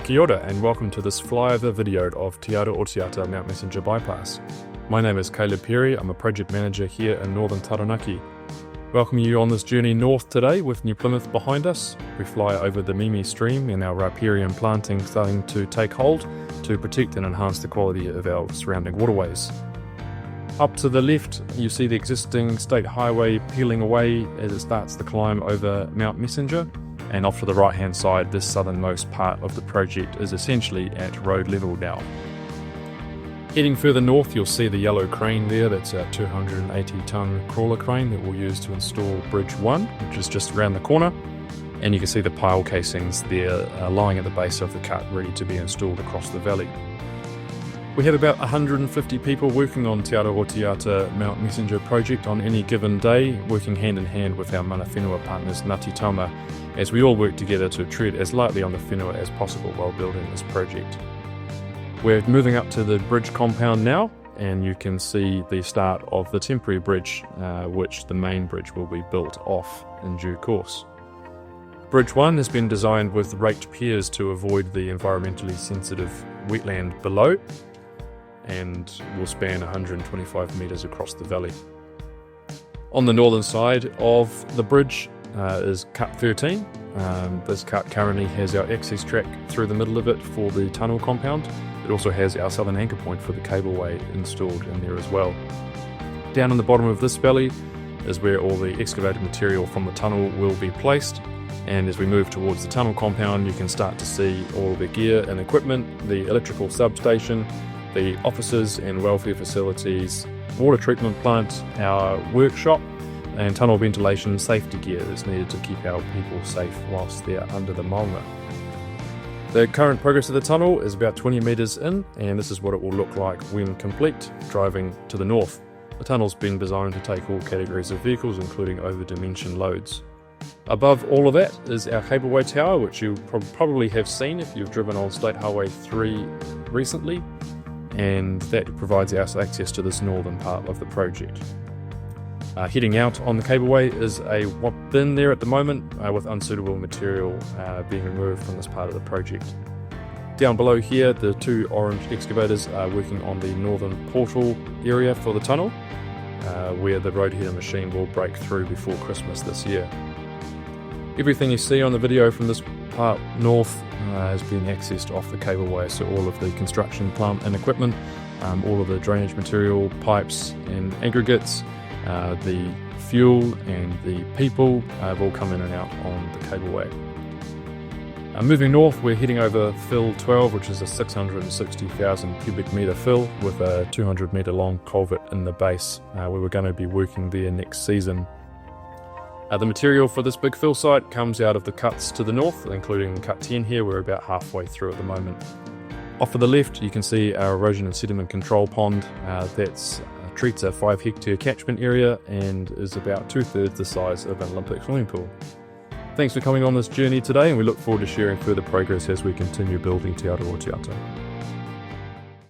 Kia ora and welcome to this flyover video of Te Aroha Mount Messenger Bypass. My name is Caleb Perry, I'm a project manager here in Northern Taranaki. Welcoming you on this journey north today with New Plymouth behind us. We fly over the Mimi stream and our riparian planting starting to take hold to protect and enhance the quality of our surrounding waterways. Up to the left you see the existing state highway peeling away as it starts the climb over Mount Messenger. And off to the right hand side, this southernmost part of the project is essentially at road level now. Heading further north you'll see the yellow crane there, that's a 280 tonne crawler crane that we'll use to install Bridge 1, which is just around the corner. And you can see the pile casings there lying at the base of the cut ready to be installed across the valley. We have about 150 people working on Te Aroha Mount Messenger project on any given day, working hand in hand with our mana whenua partners Ngāti Tauma, as we all work together to tread as lightly on the whenua as possible while building this project. We're moving up to the bridge compound now, and you can see the start of the temporary bridge, which the main bridge will be built off in due course. Bridge 1 has been designed with raked piers to avoid the environmentally sensitive wetland below, and will span 125 metres across the valley. On the northern side of the bridge is Cut 13. This cut currently has our access track through the middle of it for the tunnel compound. It also has our southern anchor point for the cableway installed in there as well. Down in the bottom of this valley is where all the excavated material from the tunnel will be placed, and as we move towards the tunnel compound you can start to see all the gear and equipment, the electrical substation, the offices and welfare facilities, water treatment plant, our workshop, and tunnel ventilation safety gear that's needed to keep our people safe whilst they're under the maunga. The current progress of the tunnel is about 20 metres in, and this is what it will look like when complete, driving to the north. The tunnel's been designed to take all categories of vehicles, including over-dimension loads. Above all of that is our cableway tower, which you probably have seen if you've driven on State Highway 3 recently, and that provides us access to this northern part of the project. Heading out on the cableway is a bin there at the moment with unsuitable material being removed from this part of the project. Down below here the two orange excavators are working on the northern portal area for the tunnel, where the road header machine will break through before Christmas this year. Everything you see on the video from this part north has been accessed off the cableway, so all of the construction plant and equipment, all of the drainage material, pipes and aggregates, the fuel and the people have all come in and out on the cableway. Moving north we're heading over fill 12, which is a 660,000 cubic metre fill with a 200 metre long culvert in the base, where we're going to be working there next season. The material for this big fill site comes out of the cuts to the north, including cut 10 here. We're about halfway through at the moment. Off to the left you can see our erosion and sediment control pond that treats a 5 hectare catchment area and is about 2/3 the size of an Olympic swimming pool. Thanks for coming on this journey today, and we look forward to sharing further progress as we continue building Te Aroha.